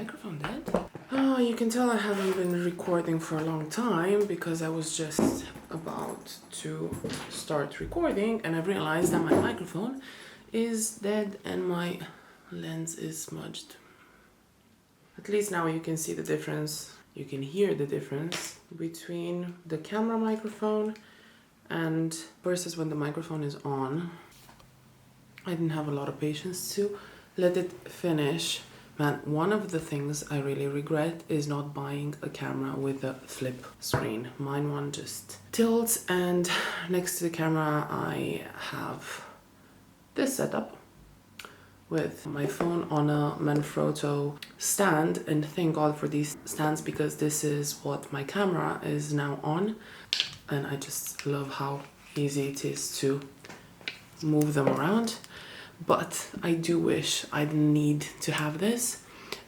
microphone dead? Oh, you can tell I haven't been recording for a long time because I was just about to start recording and I realized that my microphone is dead and my lens is smudged. At least now you can see the difference. You can hear the difference between the camera microphone and versus when the microphone is on. I didn't have a lot of patience to let it finish. Man, one of the things I really regret is not buying a camera with a flip screen. Mine one just tilts, and next to the camera I have this setup with my phone on a Manfrotto stand, and thank God for these stands because this is what my camera is now on, and I just love how easy it is to move them around. But I do wish I didn't need to have this,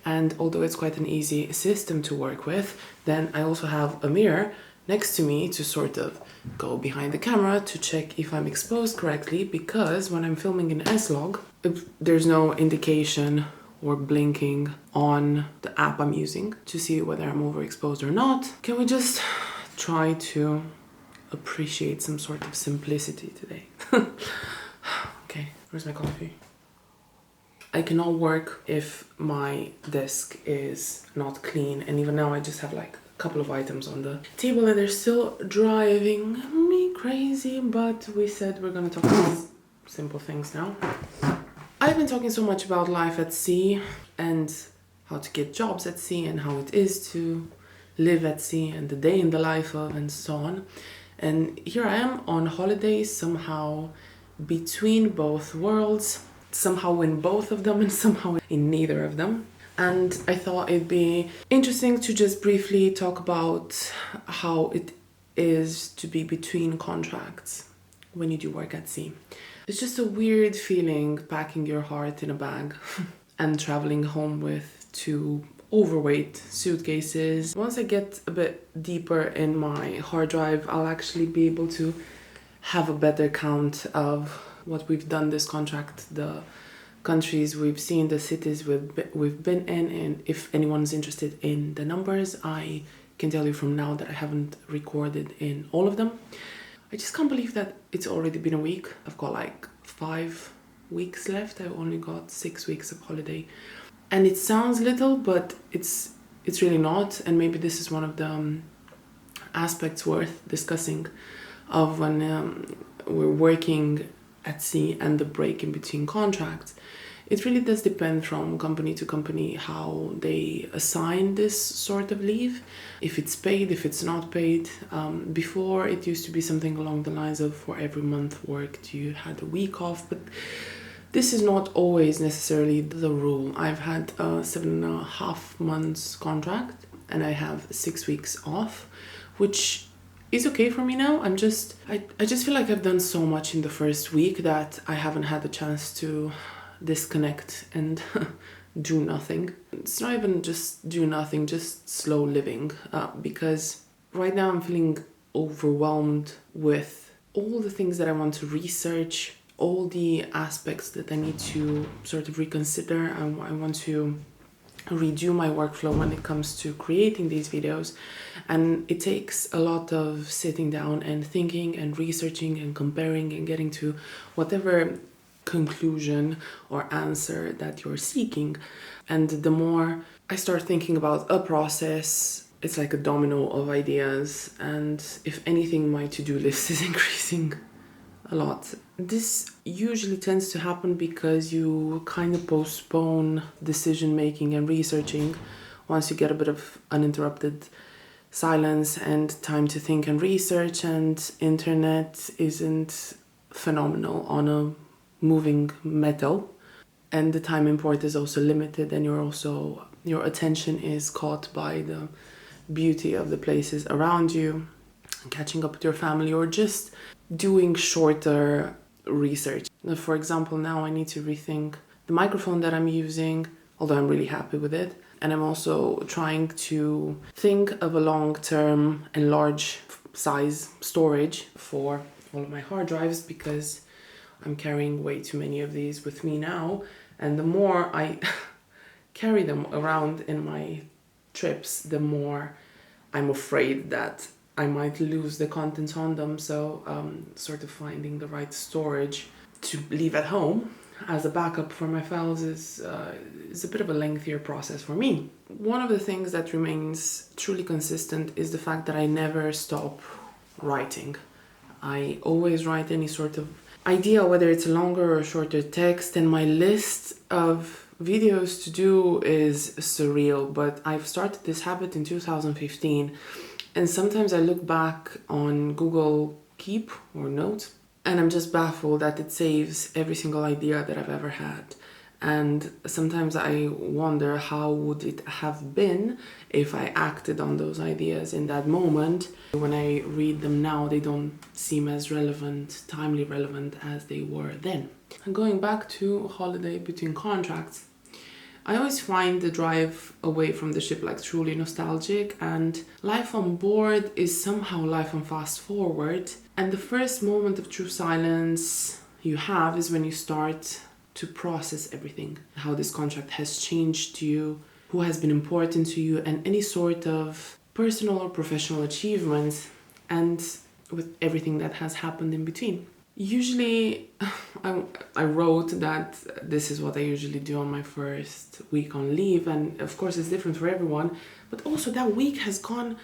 and although it's quite an easy system to work with, then I also have a mirror next to me to sort of go behind the camera to check if I'm exposed correctly, because when I'm filming in S-Log, there's no indication or blinking on the app I'm using to see whether I'm overexposed or not. Can we just try to appreciate some sort of simplicity today? Okay, where's my coffee? I cannot work if my desk is not clean, and even now I just have like a couple of items on the table and they're still driving me crazy, but we said we're gonna talk about simple things now. I've been talking so much about life at sea and how to get jobs at sea and how it is to live at sea and the day in the life of and so on. And here I am on holidays, somehow between both worlds, somehow in both of them and somehow in neither of them. And I thought it'd be interesting to just briefly talk about how it is to be between contracts when you do work at sea. It's just a weird feeling packing your heart in a bag and traveling home with two overweight suitcases. Once I get a bit deeper in my hard drive, I'll actually be able to have a better count of what we've done this contract, the countries we've seen, the cities we've been in, and if anyone's interested in the numbers, I can tell you from now that I haven't recorded in all of them. I just can't believe that it's already been a week. I've got like 5 weeks left. I've only got 6 weeks of holiday. And it sounds little, but it's really not. And maybe this is one of the aspects worth discussing of when we're working at sea and the break in between contracts. It really does depend from company to company how they assign this sort of leave, if it's paid, if it's not paid. Before it used to be something along the lines of for every month worked you had a week off, but this is not always necessarily the rule. I've had a 7.5 months contract and I have 6 weeks off, which is okay for me now. I just feel like I've done so much in the first week that I haven't had the chance to disconnect and do nothing. It's not even just do nothing, just slow living, because right now I'm feeling overwhelmed with all the things that I want to research, all the aspects that I need to sort of reconsider. I want to redo my workflow when it comes to creating these videos, and it takes a lot of sitting down and thinking and researching and comparing and getting to whatever conclusion or answer that you're seeking. And the more I start thinking about a process, it's like a domino of ideas, and if anything, my to-do list is increasing a lot. This usually tends to happen because you kind of postpone decision making and researching once you get a bit of uninterrupted silence and time to think and research, and internet isn't phenomenal on a moving metal, and the time import is also limited, and your attention is caught by the beauty of the places around you, catching up with your family, or just doing shorter research. For example, now I need to rethink the microphone that I'm using, although I'm really happy with it. And I'm also trying to think of a long-term and large size storage for all of my hard drives, because I'm carrying way too many of these with me now. And the more I carry them around in my trips, the more I'm afraid that I might lose the contents on them. So sort of finding the right storage to leave at home as a backup for my files is a bit of a lengthier process for me. One of the things that remains truly consistent is the fact that I never stop writing. I always write any sort of idea, whether it's a longer or shorter text, and my list of videos to do is surreal, but I've started this habit in 2015, and sometimes I look back on Google Keep or Notes and I'm just baffled that it saves every single idea that I've ever had. And sometimes I wonder how would it have been if I acted on those ideas in that moment. When I read them now, they don't seem as relevant, timely relevant as they were then. And going back to holiday between contracts, I always find the drive away from the ship like truly nostalgic, and life on board is somehow life on fast forward. And the first moment of true silence you have is when you start to process everything, how this contract has changed you, who has been important to you, and any sort of personal or professional achievements, and with everything that has happened in between. Usually, I wrote that this is what I usually do on my first week on leave, and of course it's different for everyone, but also that week has gone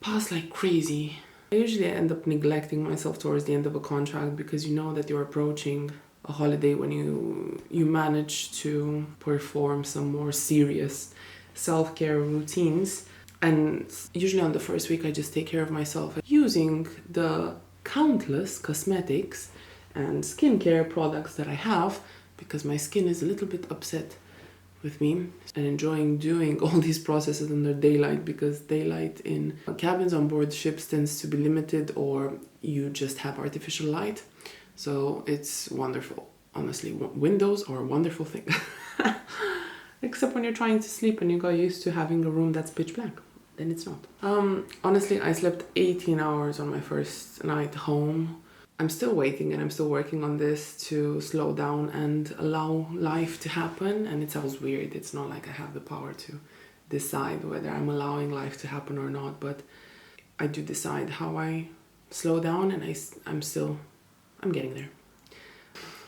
past like crazy. I usually end up neglecting myself towards the end of a contract because you know that you're approaching a holiday when you manage to perform some more serious self-care routines. And usually on the first week I just take care of myself using the countless cosmetics and skincare products that I have, because my skin is a little bit upset with me, and enjoying doing all these processes under daylight, because daylight in cabins on board ships tends to be limited, or you just have artificial light. So it's wonderful. Honestly, windows are a wonderful thing. Except when you're trying to sleep and you got used to having a room that's pitch black. Then it's not. Honestly, I slept 18 hours on my first night home. I'm still waiting and I'm still working on this to slow down and allow life to happen. And it sounds weird. It's not like I have the power to decide whether I'm allowing life to happen or not. But I do decide how I slow down, and I'm getting there.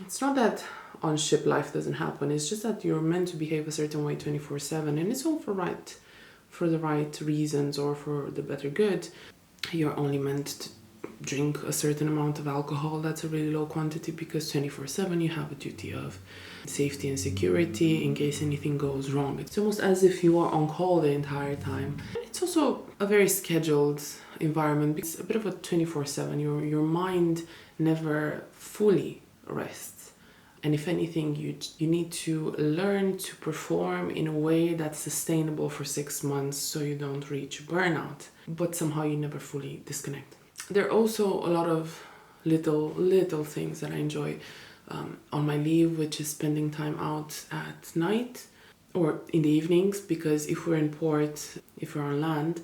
It's not that on ship life doesn't happen. It's just that you're meant to behave a certain way 24/7, and it's all for the right reasons or for the better good. You're only meant to drink a certain amount of alcohol. That's a really low quantity, because 24/7 you have a duty of safety and security in case anything goes wrong. It's almost as if you are on call the entire time. It's also a very scheduled environment. It's a bit of a 24/7. Your mind never fully rests. And if anything, you need to learn to perform in a way that's sustainable for 6 months so you don't reach burnout. But somehow you never fully disconnect. There are also a lot of little things that I enjoy on my leave, which is spending time out at night or in the evenings, because if we're in port, if we're on land,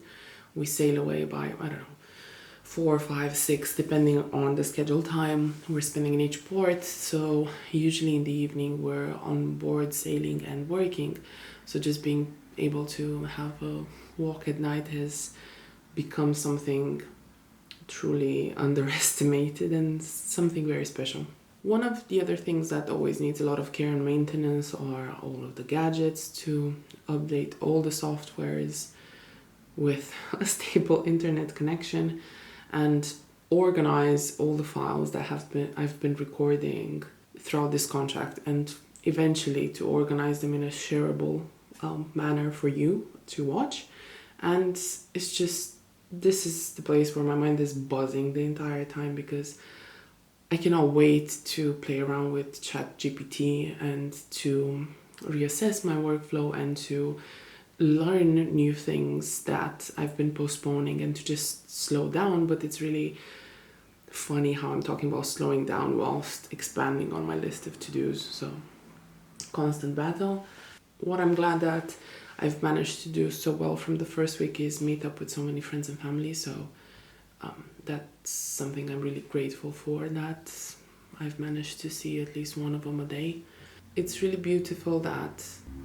we sail away by, I don't know, 4, 5, 6, depending on the scheduled time we're spending in each port. So usually in the evening we're on board sailing and working. So just being able to have a walk at night has become something truly underestimated and something very special. One of the other things that always needs a lot of care and maintenance are all of the gadgets, to update all the softwares with a stable internet connection, and organize all the files that I've been recording throughout this contract, and eventually to organize them in a shareable manner for you to watch. And it's just, this is the place where my mind is buzzing the entire time, because I cannot wait to play around with ChatGPT and to reassess my workflow and to learn new things that I've been postponing, and to just slow down. But it's really funny how I'm talking about slowing down whilst expanding on my list of to-dos. So constant battle. What I'm glad that I've managed to do so well from the first week is meet up with so many friends and family. So that's something I'm really grateful for, that I've managed to see at least one of them a day. It's really beautiful that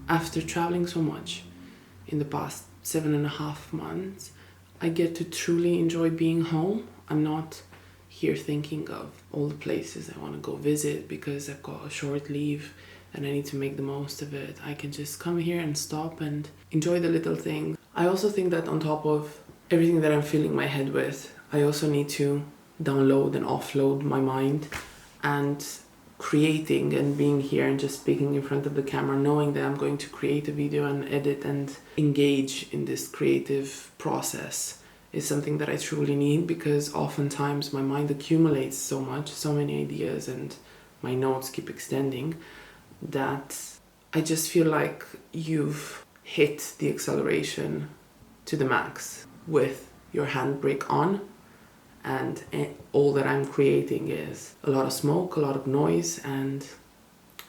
after traveling so much in the past 7.5 months, I get to truly enjoy being home. I'm not here thinking of all the places I want to go visit because I've got a short leave and I need to make the most of it. I can just come here and stop and enjoy the little things. I also think that on top of everything that I'm filling my head with, I also need to download and offload my mind, and creating and being here and just speaking in front of the camera, knowing that I'm going to create a video and edit and engage in this creative process is something that I truly need, because oftentimes my mind accumulates so much, so many ideas, and my notes keep extending, that I just feel like you've hit the acceleration to the max with your handbrake on, and all that I'm creating is a lot of smoke, a lot of noise, and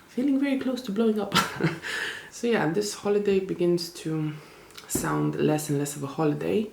feeling very close to blowing up. So yeah, this holiday begins to sound less and less of a holiday